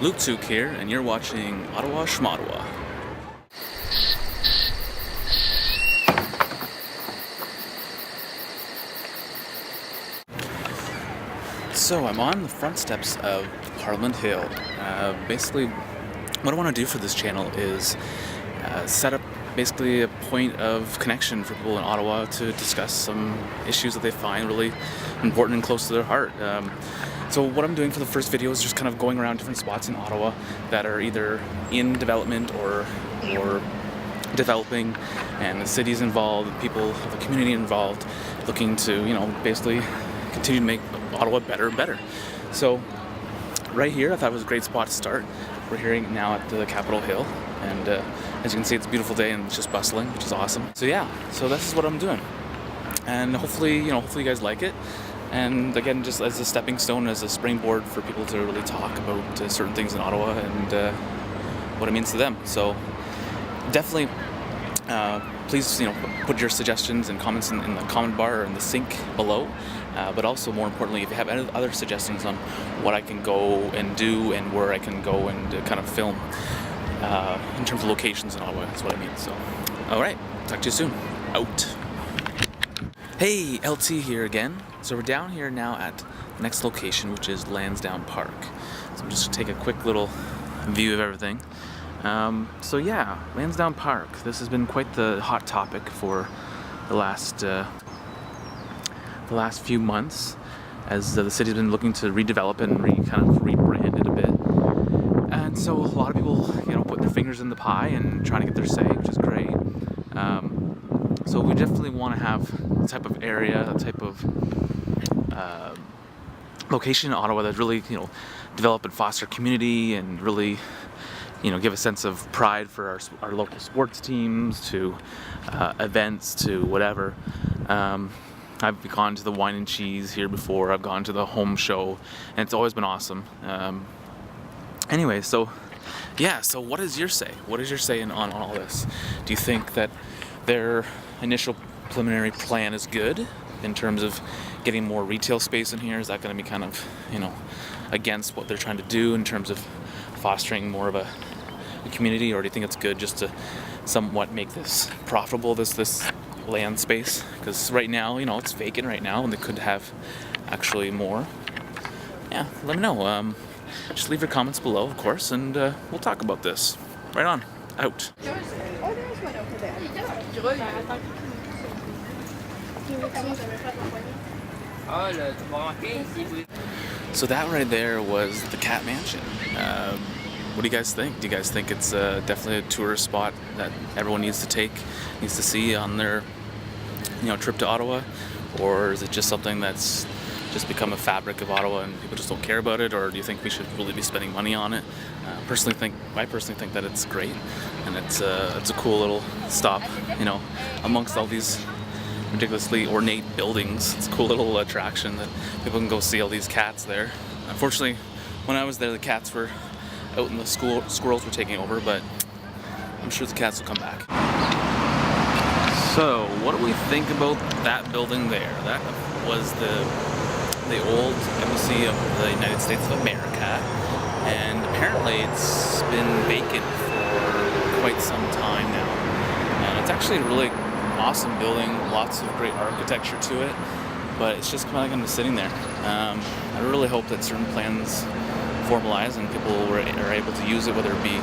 Luke here, and you're watching Ottawa Shmottawa. So I'm on the front steps of Parliament Hill. Basically, what I want to do for this channel is set up basically a point of connection for people in Ottawa to discuss some issues that they find really important and close to their heart. So what I'm doing for the first video is just kind of going around different spots in Ottawa that are either in development or developing, and the city's involved, the people, the community involved, looking to, basically continue to make Ottawa better and better. So right here, I thought it was a great spot to start. We're here now at the Capitol Hill, and as you can see, it's a beautiful day and it's just bustling, which is awesome. So yeah, so this is what I'm doing, and hopefully you guys like it. And again, just as a stepping stone, as a springboard for people to really talk about certain things in Ottawa and what it means to them. So definitely, please, put your suggestions and comments in the comment bar or in the sink below. But also, more importantly, if you have any other suggestions on what I can go and do and where I can go and kind of film in terms of locations in Ottawa, that's what I mean. So, all right, talk to you soon. Out. Hey, LT here again. So we're down here now at the next location, which is Lansdowne Park. So I'm just gonna take a quick little view of everything. So yeah, Lansdowne Park. This has been quite the hot topic for the last few months, as the city's been looking to redevelop and kind of rebrand it a bit. And so a lot of people, put their fingers in the pie and trying to get their say, which is great. So we definitely want to have the type of area, the type of location in Ottawa that really, develop and foster community and really, give a sense of pride for our local sports teams, to events, to whatever. I've gone to the Wine and Cheese here before. I've gone to the home show, and it's always been awesome. Anyway, so yeah, so what is your say? What is your say on all this? Do you think that their initial preliminary plan is good in terms of getting more retail space in here? Is that going to be kind of, against what they're trying to do in terms of fostering more of a community, or do you think it's good just to somewhat make this profitable, this land space? Because right now, it's vacant right now, and they could have actually more. Yeah, let me know. Just leave your comments below, of course, and we'll talk about this. Right on. Out. So that right there was the Cat Mansion. What do you guys think? Do you guys think it's definitely a tourist spot that everyone needs to see on their trip to Ottawa, or is it just something that's just become a fabric of Ottawa and people just don't care about it? Or do you think we should really be spending money on it? I personally think that it's great, and it's a cool little stop, amongst all these ridiculously ornate buildings. It's a cool little attraction that people can go see all these cats there. Unfortunately, when I was there, the cats were out and the squirrels were taking over, but I'm sure the cats will come back. So, what do we think about that building there? That was the old embassy of the United States of America, and apparently it's been vacant for quite some time now. And it's actually a really awesome building, lots of great architecture to it, but it's just kind of sitting there. I really hope that certain plans formalize and people are able to use it, whether it be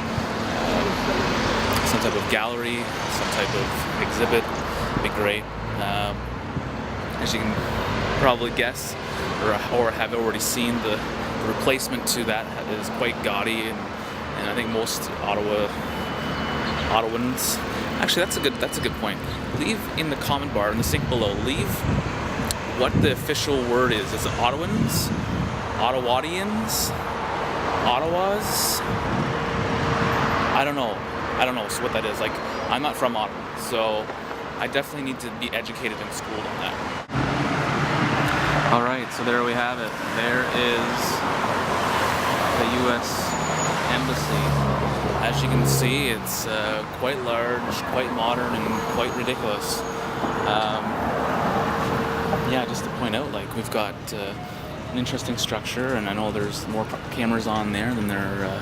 some type of gallery, some type of exhibit. It'd be great. As you can probably guess, or have already seen, the replacement to that is quite gaudy, and I think most Ottawans. Actually, that's a good point. Leave in the comment bar in the sink below. Leave what the official word is. Is it Ottawans? Ottawadians? Ottawas? I don't know so what that is. Like, I'm not from Ottawa, so I definitely need to be educated and schooled on that. Alright, so there we have it. There is the U.S. Embassy. As you can see, it's quite large, quite modern, and quite ridiculous. Yeah, just to point out, like, we've got an interesting structure, and I know there's more cameras on there than there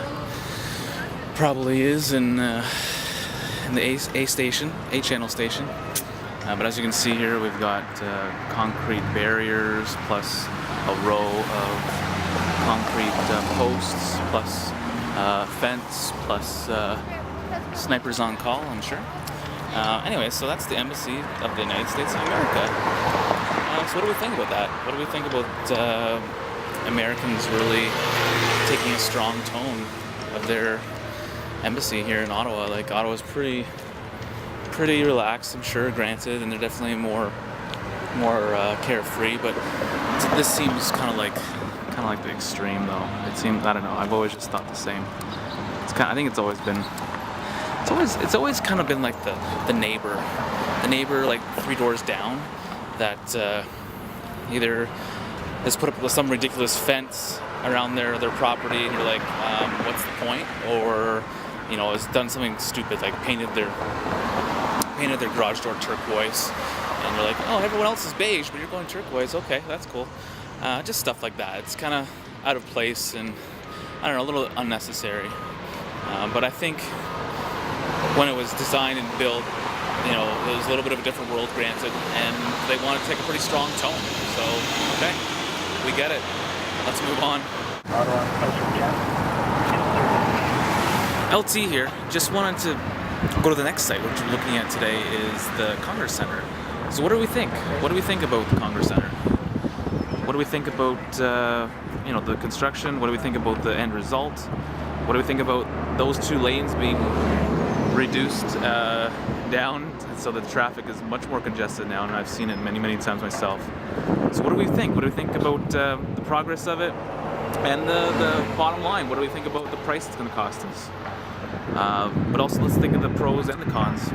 probably is in the A channel station. But as you can see here, we've got concrete barriers plus a row of concrete posts plus fence plus snipers on call, I'm sure. Anyway, so that's the Embassy of the United States of America. So what do we think about that? What do we think about Americans really taking a strong tone of their embassy here in Ottawa? Like, Ottawa's pretty relaxed, I'm sure, granted, and they're definitely more carefree, but this seems kind of like the extreme, though. It seems, I don't know, I've always just thought the same. I think it's always kind of been like the neighbor like 3 doors down that either has put up with some ridiculous fence around their property, and you're like, what's the point? Or, you know, has done something stupid, like painted their garage door turquoise, and you're like, oh, everyone else is beige, but you're going turquoise. Okay, that's cool. Just stuff like that. It's kind of out of place and, I don't know, a little unnecessary. But I think when it was designed and built, you know, it was a little bit of a different world, granted, and they wanted to take a pretty strong tone. So, okay, we get it. Let's move on. LT here. Just wanted to go to the next site, which we're looking at today is the Congress Center. So what do we think? What do we think about the Congress Center? What do we think about, you know, the construction? What do we think about the end result? What do we think about those 2 lanes being reduced down so that the traffic is much more congested now, and I've seen it many, many times myself. So what do we think? What do we think about the progress of it and the bottom line? What do we think about the price it's going to cost us? But also let's think of the pros and the cons.